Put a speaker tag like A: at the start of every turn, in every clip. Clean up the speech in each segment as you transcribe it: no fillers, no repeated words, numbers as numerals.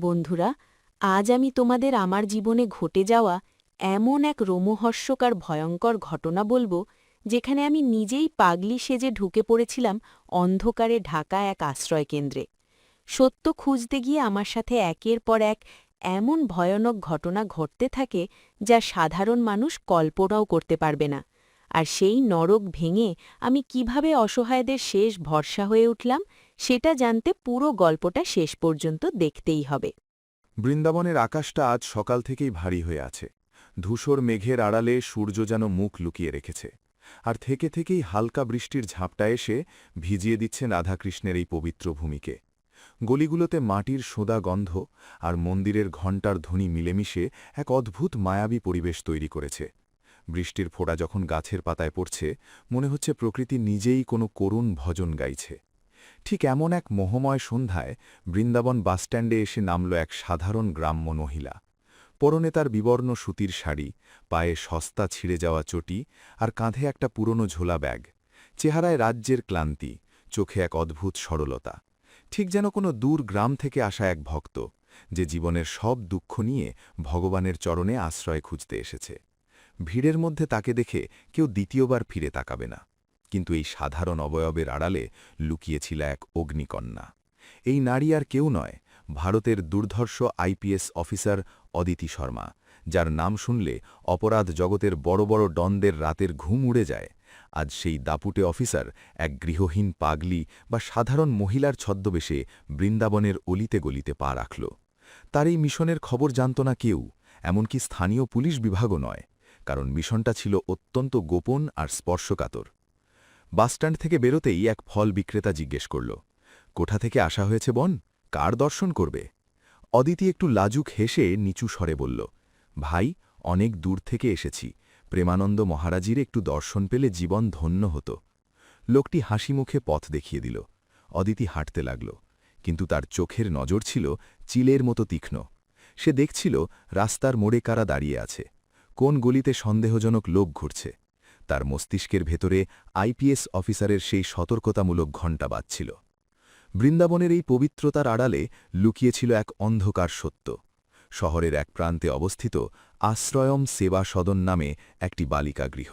A: বন্ধুরা, আজ আমি তোমাদের আমার জীবনে ঘটে যাওয়া এমন এক রোমহর্ষকর ভয়ঙ্কর ঘটনা বলবো, যেখানে আমি নিজেই পাগলি সেজে ঢুকে পড়েছিলাম অন্ধকারে ঢাকা এক আশ্রয়কেন্দ্রে। সত্য খুঁজতে গিয়ে আমার সাথে একের পর এক এমন ভয়ানক ঘটনা ঘটতে থাকে, যা সাধারণ মানুষ কল্পনাও করতে পারবে না। আর সেই নরক ভেঙে আমি কিভাবে অসহায়দের শেষ ভরসা হয়ে উঠলাম, সেটা জানতে পুরো গল্পটা শেষ পর্যন্ত দেখতেই হবে।
B: বৃন্দাবনের আকাশটা আজ সকাল থেকেই ভারী হয়ে আছে। ধূসর মেঘের আড়ালে সূর্য যেন মুখ লুকিয়ে রেখেছে, আর থেকে থেকেই হালকা বৃষ্টির ঝাপটা এসে ভিজিয়ে দিচ্ছে রাধাকৃষ্ণের এই পবিত্র ভূমিকে। গলিগুলোতে মাটির সোঁদা গন্ধ আর মন্দিরের ঘণ্টার ধ্বনি মিলেমিশে এক অদ্ভুত মায়াবী পরিবেশ তৈরি করেছে। বৃষ্টির ফোঁটা যখন গাছের পাতায় পড়ছে, মনে হচ্ছে প্রকৃতি নিজেই কোনো করুণ ভজন গাইছে। ঠিক এমন এক মোহময় সন্ধ্যায় বৃন্দাবন বাসস্ট্যান্ডে এসে নামল এক সাধারণ গ্রাম্য মহিলা। পরনে তার বিবর্ণ সুতির শাড়ি, পায়ে সস্তা ছিঁড়ে যাওয়া চটি, আর কাঁধে একটা পুরনো ঝোলা ব্যাগ। চেহারায় রাজ্যের ক্লান্তি, চোখে এক অদ্ভুত সরলতা। ঠিক যেন কোনো দূর গ্রাম থেকে আসা এক ভক্ত, যে জীবনের সব দুঃখ নিয়ে ভগবানের চরণে আশ্রয় খুঁজতে এসেছে। ভিড়ের মধ্যে তাকে দেখে কেউ দ্বিতীয়বার ফিরে তাকাবে না, কিন্তু এই সাধারণ অবয়বের আড়ালে লুকিয়েছিল এক অগ্নিকন্যা। এই নারী আর কেউ নয়, ভারতের দুর্ধর্ষ আইপিএস অফিসার অদিতি শর্মা, যার নাম শুনলে অপরাধ জগতের বড় বড় ডনদের রাতের ঘুম উড়ে যায়। আজ সেই দাপুটে অফিসার এক গৃহহীন পাগলি বা সাধারণ মহিলার ছদ্মবেশে বৃন্দাবনের অলিতে গলিতে পা রাখল। তার এই মিশনের খবর জানত না কেউ, এমনকি স্থানীয় পুলিশ বিভাগও নয়, কারণ মিশনটা ছিল অত্যন্ত গোপন আর স্পর্শকাতর। বাসস্ট্যান্ড থেকে বেরোতেই এক ফল বিক্রেতা জিজ্ঞেস করল, কোথা থেকে আসা হয়েছে বোন, কার দর্শন করবে? অদিতি একটু লাজুক হেসে নিচু স্বরে বলল, ভাই, অনেক দূর থেকে এসেছি, প্রেমানন্দ মহারাজির একটু দর্শন পেলে জীবন ধন্য হতো। লোকটি হাসি মুখে পথ দেখিয়ে দিল। অদিতি হাঁটতে লাগল, কিন্তু তার চোখের নজর ছিল চিলের মতো তীক্ষ্ণ। সে দেখছিল রাস্তার মোড়ে কারা দাঁড়িয়ে আছে, কোন গলিতে সন্দেহজনক লোক ঘুরছে। তার মস্তিষ্কের ভেতরে আইপিএস অফিসারের সেই সতর্কতামূলক ঘণ্টা বাজছিল। বৃন্দাবনের এই পবিত্রতার আড়ালে লুকিয়েছিল এক অন্ধকার সত্য। শহরের এক প্রান্তে অবস্থিত আশ্রয়ম সেবা সদন নামে একটি বালিকাগৃহ।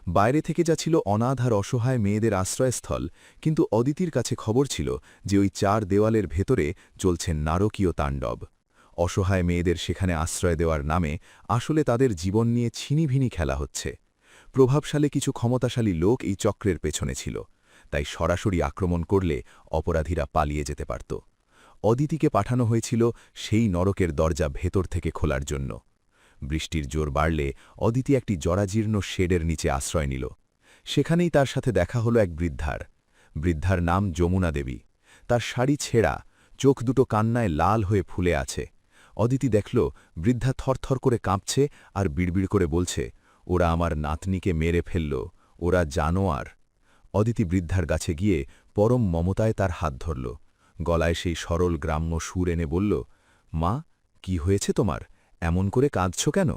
B: বাইরে থেকে যা ছিল অনাথ আর অসহায় মেয়েদের আশ্রয়স্থল, কিন্তু অদিতির কাছে খবর ছিল যে ওই চার দেওয়ালের ভেতরে চলছে নারকীয় তাণ্ডব। অসহায় মেয়েদের সেখানে আশ্রয় দেওয়ার নামে আসলে তাদের জীবন নিয়ে ছিনিভিনি খেলা হচ্ছে। প্রভাবশালী কিছু ক্ষমতাশালী লোক এই চক্রের পেছনে ছিল, তাই সরাসরি আক্রমণ করলে অপরাধীরা পালিয়ে যেতে পারত। অদিতিকে পাঠানো হয়েছিল সেই নরকের দরজা ভেতর থেকে খোলার জন্য। বৃষ্টির জোর বাড়লে অদিতি একটি জরাজীর্ণ শেডের নিচে আশ্রয় নিল। সেখানেই তার সাথে দেখা হলো এক বৃদ্ধার নাম যমুনা দেবী। তার শাড়ি ছেঁড়া, চোখ দুটো কান্নায় লাল হয়ে ফুলে আছে। অদিতি দেখল বৃদ্ধা থরথর করে কাঁপছে আর বিড়বিড় করে বলছে, ওরা আমার নাতনিকে মেরে ফেলল, ওরা জানোয়ার। অদিতি বৃদ্ধার কাছে গিয়ে পরম মমতায় তার হাত ধরল, গলায় সেই সরল গ্রাম্য সুর এনে বলল, মা, কি হয়েছে তোমার, এমন করে কাঁদছ কেন?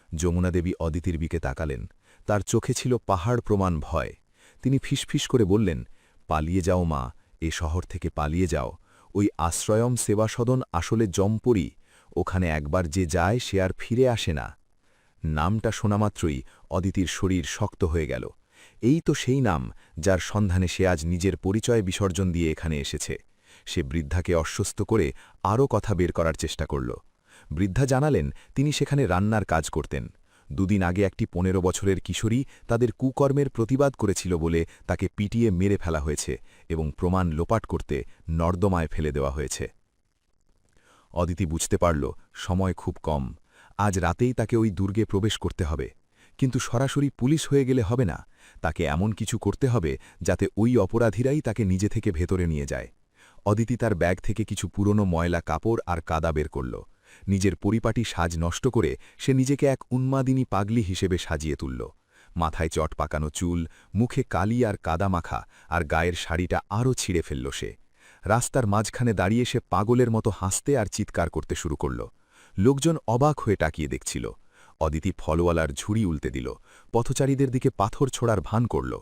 B: যমুনা দেবী অদিতির দিকে তাকালেন, তার চোখে ছিল পাহাড় প্রমাণ ভয়। তিনি ফিসফিস করে বললেন, পালিয়ে যাও মা, এ শহর থেকে পালিয়ে যাও। ওই আশ্রয়ম সেবা সদন আসলে জম্পরি, ওখানে একবার যে যায় সে আর ফিরে আসে না। নামটা শোনামাত্রই অদিতির শরীর শক্ত হয়ে গেল। এই তো সেই নাম, যার সন্ধানে সে আজ নিজের পরিচয় বিসর্জন দিয়ে এখানে এসেছে। সে বৃদ্ধাকে অস্বস্ত করে আরও কথা বের করার চেষ্টা করল। বৃদ্ধা জানালেন তিনি সেখানে রান্নার কাজ করতেন। দুদিন আগে একটি ১৫ বছরের কিশোরী তাদের কুকর্মের প্রতিবাদ করেছিল বলে তাকে পিটিয়ে মেরে ফেলা হয়েছে এবং প্রমাণ লোপাট করতে নর্দমায় ফেলে দেওয়া হয়েছে। অদিতি বুঝতে পারল সময় খুব কম, আজ রাতেই তাকে ওই দুর্গে প্রবেশ করতে হবে। কিন্তু সরাসরি পুলিশ হয়ে গেলে হবে না, তাকে এমন কিছু করতে হবে যাতে ওই অপরাধীরাই তাকে নিজে থেকে ভেতরে নিয়ে যায়। অদিতি তার ব্যাগ থেকে কিছু পুরনো ময়লা কাপড় আর কাদা বের করল। নিজের পরিপাটি সাজ নষ্ট করে সে নিজেকে এক উন্মাদিনী পাগলি হিসেবে সাজিয়ে তুলল। মাথায় চট পাকানো চুল, মুখে কালি আর কাদা মাখা, আর গায়ের শাড়িটা আরও ছিঁড়ে ফেলল সে। রাস্তার মাঝখানে দাঁড়িয়ে সে পাগলের মতো হাসতে আর চিৎকার করতে শুরু করল। লোকজন অবাক হয়ে তাকিয়ে দেখছিল। অদিতি ফলওয়ালার ঝুড়ি উল্টে দিল, পথচারীদের দিকে পাথর ছোড়ার ভান করল।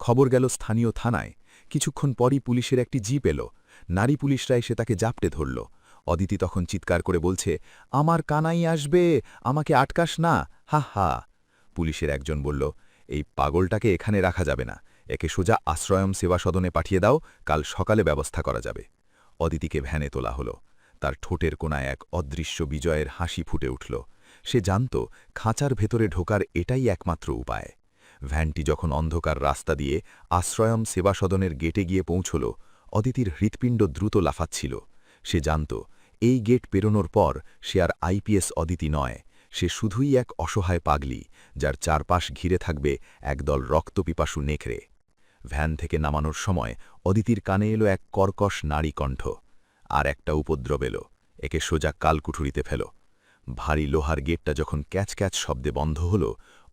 B: খবর গেল স্থানীয় থানায়। কিছুক্ষণ পরই পুলিশের একটি জিপ এলো। নারী পুলিশরা এসে তাকে জাপটে ধরল। অদিতি তখন চিৎকার করে বলছে, আমার কানাই আসবে, আমাকে আটকাস না, হা হা। পুলিশের একজন বলল, এই পাগলটাকে এখানে রাখা যাবে না, একে সোজা আশ্রয়ম সেবা সদনে পাঠিয়ে দাও, কাল সকালে ব্যবস্থা করা যাবে। অদিতিকে ভ্যানে তোলা হলো। তার ঠোঁটের কোণায় এক অদৃশ্য বিজয়ের হাসি ফুটে উঠল। সে জানত খাঁচার ভেতরে ঢোকার এটাই একমাত্র উপায়। ভ্যানটি যখন অন্ধকার রাস্তা দিয়ে আশ্রয়ম সেবা সদনের গেটে গিয়ে পৌঁছল, অদিতির হৃৎপিণ্ড দ্রুত লাফাচ্ছিল। সে জানত এই গেট পেরোনোর পর সে আর আইপিএস অদিতি নয়, সে শুধুই এক অসহায় পাগলি, যার চারপাশ ঘিরে থাকবে একদল রক্তপিপাসু নেকড়ে। ভ্যান থেকে নামানোর সময় অদিতির কানে এলো এক কর্কশ নারী কণ্ঠ, আর একটা উপদ্রব এলো, একে সোজা কালকুঠুরিতে ফেল। ভারী লোহার গেটটা যখন ক্যাচ ক্যাচ শব্দে বন্ধ হল,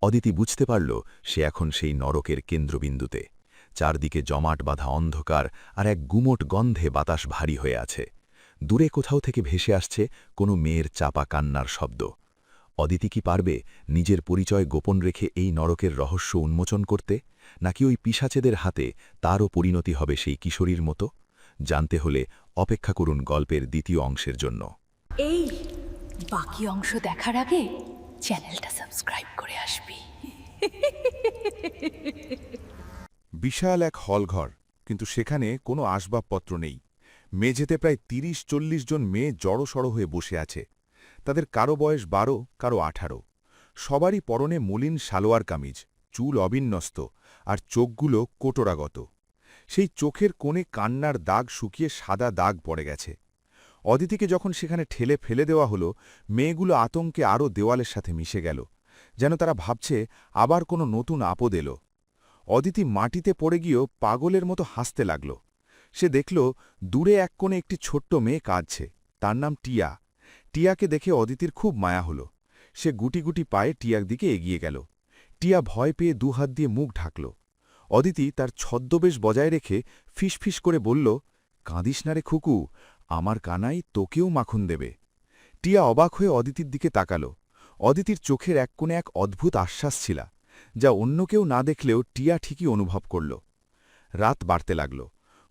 B: অদিতি বুঝতে পারল সে এখন সেই নরকের কেন্দ্রবিন্দুতে। চারদিকে জমাট বাঁধা অন্ধকার আর এক গুমোট গন্ধে বাতাস ভারী হয়ে আছে। দূরে কোথাও থেকে ভেসে আসছে কোনো মেয়ের চাপা কান্নার শব্দ। অদিতি কি পারবে নিজের পরিচয় গোপন রেখে এই নরকের রহস্য উন্মোচন করতে, নাকি ওই পিশাচেদের হাতে তারও পরিণতি হবে সেই কিশোরীর মতো? জানতে হলে অপেক্ষা করুন গল্পের দ্বিতীয় অংশের জন্য।
C: এই বাকি অংশ দেখার আগে চ্যানেলটা সাবস্ক্রাইব করে আসবি।
D: বিশাল এক হলঘর, কিন্তু সেখানে কোনো আসবাবপত্র নেই। মেঝেতে প্রায় ৩০-৪০ জন মেয়ে জড়সড় হয়ে বসে আছে। তাদের কারো বয়স ১২, কারো ১৮। সবারই পরনে মলিন সালোয়ার কামিজ, চুল অবিন্যস্ত, আর চোখগুলো কোটরাগত। সেই চোখের কোণে কান্নার দাগ শুকিয়ে সাদা দাগ পড়ে গেছে। অদিতিকে যখন সেখানে ঠেলে ফেলে দেওয়া হলো, মেয়েগুলো আতঙ্কে আরও দেওয়ালের সাথে মিশে গেল, যেন তারা ভাবছে আবার কোনো নতুন আপদ এলো। অদিতি মাটিতে পড়ে গিয়েও পাগলের মতো হাসতে লাগল। সে দেখল দূরে এক কোণে একটি ছোট্ট মেয়ে কাঁদছে, তার নাম টিয়া। টিয়াকে দেখে অদিতির খুব মায়া হল। সে গুটি গুটি পায়ে টিয়ার দিকে এগিয়ে গেল। টিয়া ভয় পেয়ে দুহাত দিয়ে মুখ ঢাকল। অদিতি তার ছদ্মবেশ বজায় রেখে ফিসফিস করে বলল, কাঁদিস না রে খুকু, আমার কানাই তোকেও মাখন দেবে। টিয়া অবাক হয়ে অদিতির দিকে তাকাল। অদিতির চোখের এক কোণে এক অদ্ভুত আশ্বাস ছিল, যা অন্য কেউ না দেখলেও টিয়া ঠিকই অনুভব করল। রাত বাড়তে লাগল।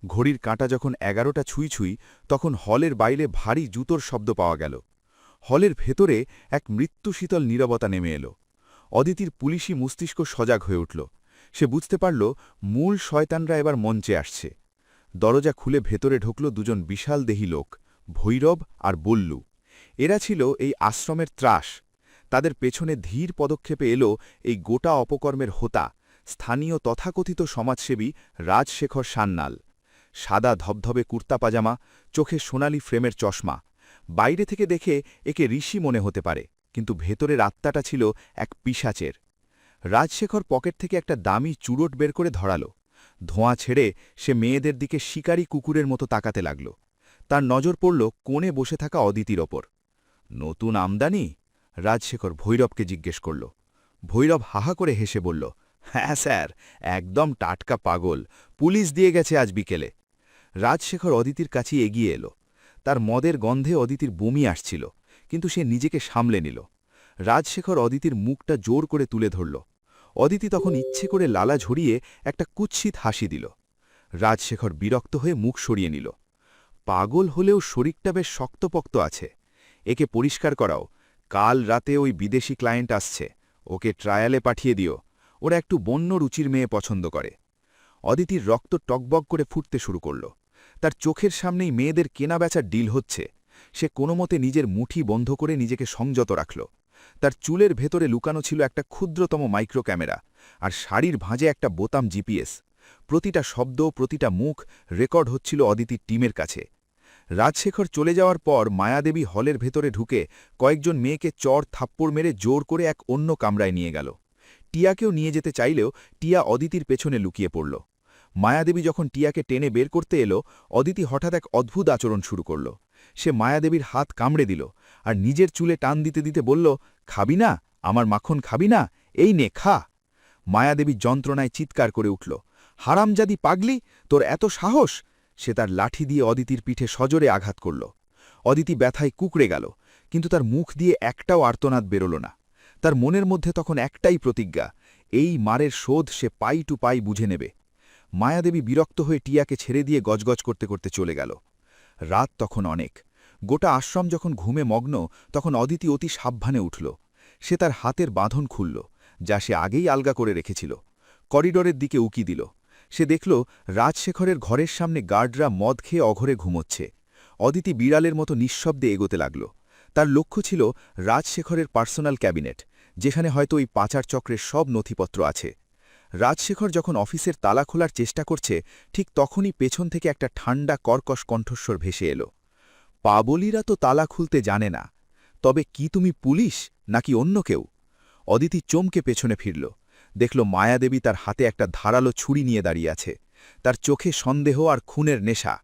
D: ঘড়ির কাঁটা যখন ১১টা ছুঁই ছুঁই, তখন হলের বাইরে ভারী জুতোর শব্দ পাওয়া গেল। হলের ভেতরে এক মৃত্যুশীতল নীরবতা নেমে এলো। অদিতির পুলিশি মস্তিষ্ক সজাগ হয়ে উঠল। সে বুঝতে পারল মূল শয়তানরা এবার মঞ্চে আসছে। দরজা খুলে ভেতরে ঢুকল দুজন বিশালদেহী লোক, ভৈরব আর বল্লু। এরা ছিল এই আশ্রমের ত্রাস। তাদের পেছনে ধীর পদক্ষেপে এলো এই গোটা অপকর্মের হোতা, স্থানীয় তথাকথিত সমাজসেবী রাজশেখর সান্যাল। সাদা ধবধবে কুর্তা পাজামা, চোখে সোনালি ফ্রেমের চশমা। বাইরে থেকে দেখে একে ঋষি মনে হতে পারে, কিন্তু ভেতরের আত্মাটা ছিল এক পিশাচের। রাজশেখর পকেট থেকে একটা দামি চুরোট বের করে ধরাল। ধোঁয়া ছেড়ে সে মেয়েদের দিকে শিকারী কুকুরের মতো তাকাতে লাগল। তার নজর পড়ল কোণে বসে থাকা অদিতির ওপর। নতুন আমদানি? রাজশেখর ভৈরবকে জিজ্ঞেস করল। ভৈরব হাহা করে হেসে বলল, হ্যাঁ স্যার, একদম টাটকা পাগল, পুলিশ দিয়ে গেছে আজ বিকেলে। রাজশেখর অদিতির কাছে এগিয়ে এলো। তার মদের গন্ধে অদিতির বমি আসছিল, কিন্তু সে নিজেকে সামলে নিল। রাজশেখর অদিতির মুখটা জোর করে তুলে ধরল। অদিতি তখন ইচ্ছে করে লালা ঝরিয়ে একটা কুৎসিত হাসি দিল। রাজশেখর বিরক্ত হয়ে মুখ সরিয়ে নিল। পাগল হলেও শরীরটা বেশ শক্তপোক্ত আছে। একে পরিষ্কার করাও, কাল রাতে ওই বিদেশি ক্লায়েন্ট আসছে, ওকে ট্রায়ালে পাঠিয়ে দিও। ওরা একটু বন্য রুচির মেয়ে পছন্দ করে। অদিতির রক্ত টকবক করে ফুটতে শুরু করল। তার চোখের সামনেই মেয়েদের কেনাবেচার ডিল হচ্ছে। সে কোনোমতে নিজের মুঠি বন্ধ করে নিজেকে সংযত রাখল। তার চুলের ভেতরে লুকানো ছিল একটা ক্ষুদ্রতম মাইক্রো ক্যামেরা, আর শাড়ির ভাঁজে একটা বোতাম জিপিএস। প্রতিটা শব্দ, প্রতিটা মুখ রেকর্ড হচ্ছিল অদিতির টিমের কাছে। রাজশেখর চলে যাওয়ার পর মায়াদেবী হলের ভেতরে ঢুকে কয়েকজন মেয়েকে চড় থাপ্পড় মেরে জোর করে এক অন্য কামরায় নিয়ে গেল। টিয়াকেও নিয়ে যেতে চাইলেও টিয়া অদিতির পেছনে লুকিয়ে পড়ল। মায়াদেবী যখন টিয়াকে টেনে বের করতে এলো, অদিতি হঠাৎ এক অদ্ভুত আচরণ শুরু করল। সে মায়াদেবীর হাত কামড়ে দিল, আর নিজের চুলে টান দিতে দিতে বলল, খাবি না, আমার মাখন খাবি না, এই নে খা। মায়াদেবী যন্ত্রণায় চিৎকার করে উঠল, হারামজাদি পাগলি, তোর এত সাহস! সে তার লাঠি দিয়ে অদিতির পিঠে সজোরে আঘাত করল। অদিতি ব্যথায় কুকড়ে গেল, কিন্তু তার মুখ দিয়ে একটাও আর্তনাদ বেরোল না। তার মনের মধ্যে তখন একটাই প্রতিজ্ঞা, এই মারের শোধ সে পাই টু পাই বুঝে নেবে। মায়াদেবী বিরক্ত হয়ে টিয়াকে ছেড়ে দিয়ে গজগজ করতে করতে চলে গেল। রাত তখন অনেক। গোটা আশ্রম যখন ঘুমে মগ্ন তখন অদিতি অতি সাবধানে উঠল। সে তার হাতের বাঁধন খুলল, যা সে আগেই আলগা করে রেখেছিল। করিডোরের দিকে উকি দিল। সে দেখল রাজশেখরের ঘরের সামনে গার্ডরা মদ খেয়ে অঘরে ঘুমোচ্ছে। অদিতি বিড়ালের মতো নিঃশব্দে এগোতে লাগল। তার লক্ষ্য ছিল রাজশেখরের পার্সোনাল ক্যাবিনেট, যেখানে হয়তো ওই পাচার চক্রের সব নথিপত্র আছে। রাজশেখর যখন অফিসের তালা খোলার চেষ্টা করছে, ঠিক তখনই পেছন থেকে একটা ঠান্ডা কর্কশ কণ্ঠস্বর ভেসে এলো। পাবলিরা তো তালা খুলতে জানে না, তবে কি তুমি পুলিশ নাকি অন্য কেউ? অদিতি চমকে পেছনে ফিরল। দেখল মায়াদেবী তার হাতে একটা ধারালো ছুরি নিয়ে দাঁড়িয়ে আছে। তার চোখে সন্দেহ আর খুনের নেশা।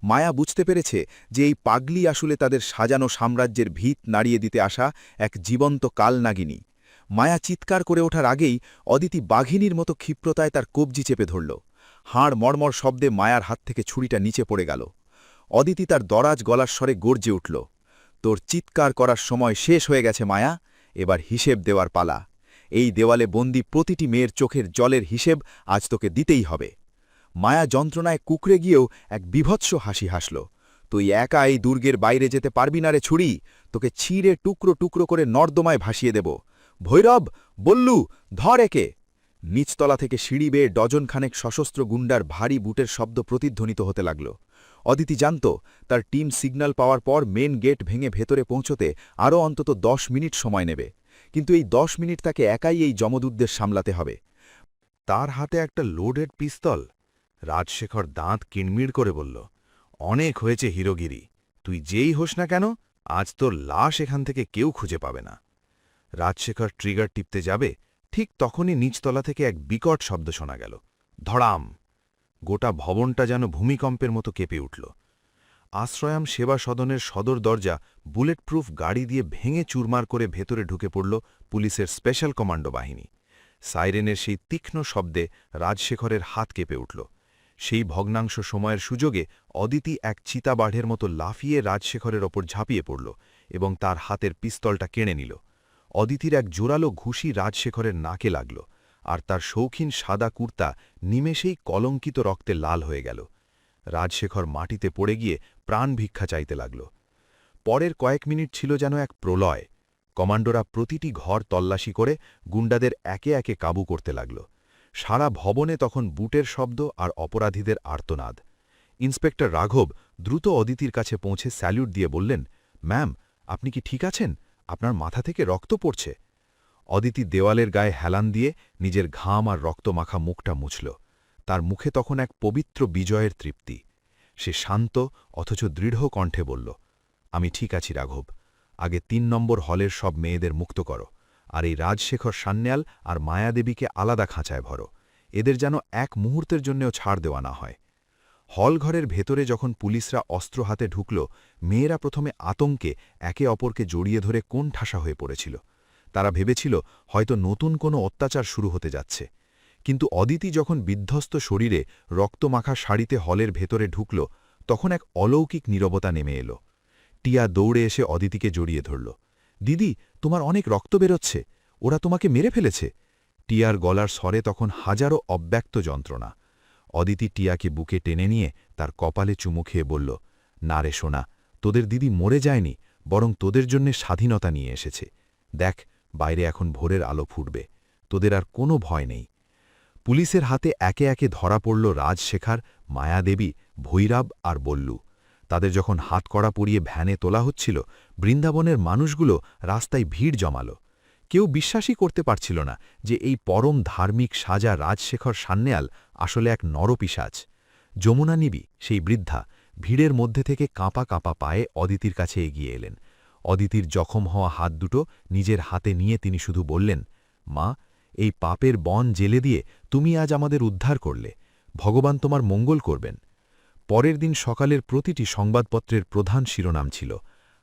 D: মায়া বুঝতে পেরেছে যে এই পাগলি আসলে তাদের সাজানো সাম্রাজ্যের ভিত নাড়িয়ে দিতে আসা এক জীবন্ত কালনাগিনী। মায়া চিৎকার করে ওঠার আগেই অদিতি বাঘিনীর মতো ক্ষিপ্রতায় তার কবজি চেপে ধরল। হাড় মর্মর শব্দে মায়ার হাত থেকে ছুরিটা নিচে পড়ে গেল। অদিতি তার দরাজ গলার স্বরে গর্জে উঠল, তোর চিৎকার করার সময় শেষ হয়ে গেছে মায়া, এবার হিসেব দেওয়ার পালা। এই দেওয়ালে বন্দি প্রতিটি মেয়ের চোখের জলের হিসেব আজ তোকে দিতেই হবে। মায়া যন্ত্রণায় কুকড়ে গিয়েও এক বিভৎস হাসি হাসল। তুই একা এই দুর্গের বাইরে যেতে পারবি না রে ছুরি, তোকে ছিঁড়ে টুকরো টুকরো করে নর্দমায় ভাসিয়ে দেব। ভৈরব, বল্লু, ধর একে। নিচতলা থেকে সিঁড়ি বেয়ে ডজনখানেক সশস্ত্র গুন্ডার ভারী বুটের শব্দ প্রতিধ্বনিত হতে লাগল। অদিতি জানত তার টিম সিগন্যাল পাওয়ার পর মেন গেট ভেঙে ভেতরে পৌঁছতে আরও অন্তত 10 মিনিট সময় নেবে, কিন্তু এই 10 মিনিট তাকে একাই এই যমদূতদের সামলাতে হবে। তার হাতে একটা লোডেড পিস্তল। রাজশেখর দাঁত কিড়মিড় করে বলল, অনেক হয়েছে হিরোগিরি, তুই যেই হোস না কেন, আজ তোর লাশ এখান থেকে কেউ খুঁজে পাবে না। রাজশেখর ট্রিগার টিপতে যাবে, ঠিক তখনই নিচতলা থেকে এক বিকট শব্দ শোনা গেল, ধড়াম। গোটা ভবনটা যেন ভূমিকম্পের মতো কেঁপে উঠল। আশ্রয়াম সেবা সদনের সদর দরজা বুলেট প্রুফ গাড়ি দিয়ে ভেঙে চুরমার করে ভেতরে ঢুকে পড়ল পুলিশের স্পেশাল কমান্ডো বাহিনী। সাইরেনের সেই তীক্ষ্ণ শব্দে রাজশেখরের হাত কেঁপে উঠল। সেই ভগ্নাংশ সময়ের সুযোগে অদিতি এক চিতাবাঢ়ের মতো লাফিয়ে রাজশেখরের ওপর ঝাঁপিয়ে পড়ল এবং তার হাতের পিস্তলটা কেড়ে নিল। অদিতির এক জোরালো ঘুষি রাজশেখরের নাকে লাগল, আর তার শৌখিন সাদা কুর্তা নিমেষেই কলঙ্কিত রক্তে লাল হয়ে গেল। রাজশেখর মাটিতে পড়ে গিয়ে প্রাণ ভিক্ষা চাইতে লাগল। পরের কয়েক মিনিট ছিল যেন এক প্রলয়। কমান্ডোরা প্রতিটি ঘর তল্লাশি করে গুন্ডাদের একে একে কাবু করতে লাগল। সারা ভবনে তখন বুটের শব্দ আর অপরাধীদের আর্তনাদ। ইন্সপেক্টর রাঘব দ্রুত অদিতির কাছে পৌঁছে স্যালিউট দিয়ে বললেন, ম্যাম, আপনি কি ঠিক আছেন? আপনার মাথা থেকে রক্ত পড়ছে। অদিতি দেওয়ালের গায়ে হেলান দিয়ে নিজের ঘাম আর রক্তমাখা মুখটা মুছল। তার মুখে তখন এক পবিত্র বিজয়ের তৃপ্তি। সে শান্ত অথচ দৃঢ় কণ্ঠে বলল, আমি ঠিক আছি রাঘব, আগে ৩ নম্বর হলের সব মেয়েদের মুক্ত করো, আর এই রাজশেখর সান্যাল আর মায়াদেবীকে আলাদা খাঁচায় ভরো, এদের যেন এক মুহূর্তের জন্যও ছাড় দেওয়া না হয়। হলঘরের ভেতরে যখন পুলিশরা অস্ত্র হাতে ঢুকল, মেয়েরা প্রথমে আতঙ্কে একে অপরকে জড়িয়ে ধরে কোণ ঠাসা হয়ে পড়েছিল। তারা ভেবেছিল হয়তো নতুন কোনো অত্যাচার শুরু হতে যাচ্ছে। কিন্তু অদিতি যখন বিধ্বস্ত শরীরে রক্তমাখা শাড়িতে হলের ভেতরে ঢুকল, তখন এক অলৌকিক নীরবতা নেমে এলো। টিয়া দৌড়ে এসে অদিতিকে জড়িয়ে ধরল। দিদি, তোমার অনেক রক্ত বেরোচ্ছে, ওরা তোমাকে মেরে ফেলেছে। টিয়ার গলার স্বরে তখন হাজারো অব্যক্ত যন্ত্রণা। অদিতি টিয়াকে বুকে টেনে নিয়ে তার কপালে চুমু খেয়ে বলল, না রে সোনা, তোদের দিদি মরে যায়নি, বরং তোদের জন্যে স্বাধীনতা নিয়ে এসেছে। দেখ, বাইরে এখন ভোরের আলো ফুটবে, তোদের আর কোনো ভয় নেই। পুলিশের হাতে একে একে ধরা পড়ল রাজশেখর, মায়াদেবী, ভৈরব আর বল্লু। তাদের যখন হাতকড়া পরিয়ে ভ্যানে তোলা হচ্ছিল, বৃন্দাবনের মানুষগুলো রাস্তায় ভিড় জমাল। কেউ বিশ্বাসই করতে পারছিল না যে এই পরম ধার্মিক সাজা রাজশেখর সান্যাল আসলে এক নরপিশাচ। যমুনা নিবি, সেই বৃদ্ধা, ভিড়ের মধ্যে থেকে কাঁপা কাঁপা পায়ে অদিতির কাছে এগিয়ে এলেন। অদিতির জখম হওয়া হাত দুটো নিজের হাতে নিয়ে তিনি শুধু বললেন, মা, এই পাপের বন জেলে দিয়ে তুমি আজ আমাদের উদ্ধার করলে, ভগবান তোমার মঙ্গল করবেন। পরের দিন সকালের প্রতিটি সংবাদপত্রের প্রধান শিরোনাম ছিল,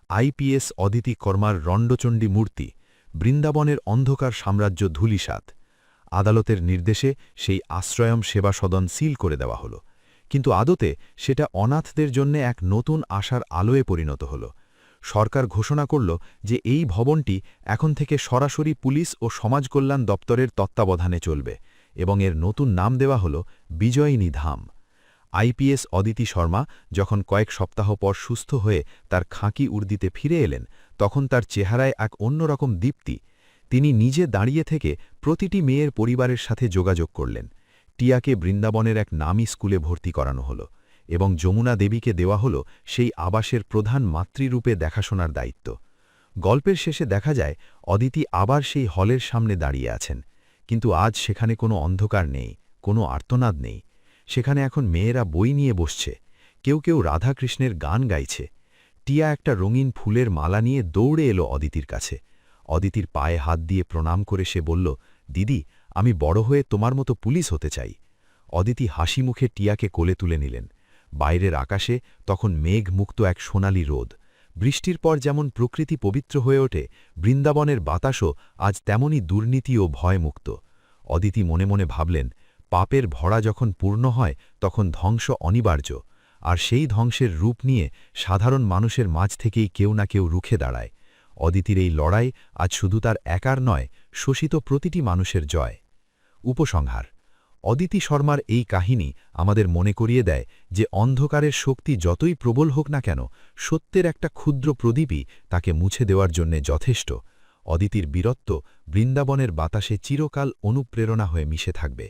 D: আইপিএস অদিতি কর্মার রণ্ডচণ্ডী মূর্তি, বৃন্দাবনের অন্ধকার সাম্রাজ্য ধূলিসাৎ। আদালতের নির্দেশে সেই আশ্রয়ম সেবা সদন সিল করে দেওয়া হল, কিন্তু আদতে সেটা অনাথদের জন্য এক নতুন আশার আলোয় পরিণত হল। সরকার ঘোষণা করল যে এই ভবনটি এখন থেকে সরাসরি পুলিশ ও সমাজকল্যাণ দপ্তরের তত্ত্বাবধানে চলবে এবং এর নতুন নাম দেওয়া হল বিজয়িনী ধাম। আইপিএস অদিতি শর্মা যখন কয়েক সপ্তাহ পর সুস্থ হয়ে তার খাঁকি উর্দিতে ফিরে এলেন, তখন তার চেহারায় এক অন্যরকম দীপ্তি। তিনি নিজে দাঁড়িয়ে থেকে প্রতিটি মেয়ের পরিবারের সাথে যোগাযোগ করলেন। টিয়াকে বৃন্দাবনের এক নামী স্কুলে ভর্তি করানো হল এবং যমুনা দেবীকে দেওয়া হল সেই আবাসের প্রধান মাতৃরূপে দেখাশোনার দায়িত্ব। গল্পের শেষে দেখা যায় অদিতি আবার সেই হলের সামনে দাঁড়িয়ে আছেন, কিন্তু আজ সেখানে কোনো অন্ধকার নেই, কোনো আর্তনাদ নেই। সেখানে এখন মেয়েরা বই নিয়ে বসছে, কেউ কেউ রাধাকৃষ্ণের গান গাইছে। টিয়া একটা রঙিন ফুলের মালা নিয়ে দৌড়ে এলো অদিতির কাছে। অদিতির পায়ে হাত দিয়ে প্রণাম করে সে বলল, দিদি, আমি বড় হয়ে তোমার মতো পুলিশ হতে চাই। অদিতি হাসি মুখে টিয়াকে কোলে তুলে নিলেন। বাইরের আকাশে তখন মেঘমুক্ত এক সোনালি রোদ। বৃষ্টির পর যেমন প্রকৃতি পবিত্র হয়ে ওঠে, বৃন্দাবনের বাতাসও আজ তেমনই দুর্নীতি ও ভয়মুক্ত। অদিতি মনে মনে ভাবলেন, পাপের ভরা যখন পূর্ণ হয় তখন ধ্বংস অনিবার্য, আর সেই ধ্বংসের রূপ নিয়ে সাধারণ মানুষের মাঝ থেকেই কেউ না কেউ রুখে দাঁড়ায়। অদিতির এই লড়াই আজ শুধু তার একার নয়, শোষিত প্রতিটি মানুষের জয়। উপসংহার: অদিতি শর্মার এই কাহিনী আমাদের মনে করিয়ে দেয় যে অন্ধকারের শক্তি যতই প্রবল হোক না কেন, সত্যের একটা ক্ষুদ্র প্রদীপই তাকে মুছে দেওয়ার জন্যে যথেষ্ট। অদিতির বীরত্ব বৃন্দাবনের বাতাসে চিরকাল অনুপ্রেরণা হয়ে মিশে থাকবে।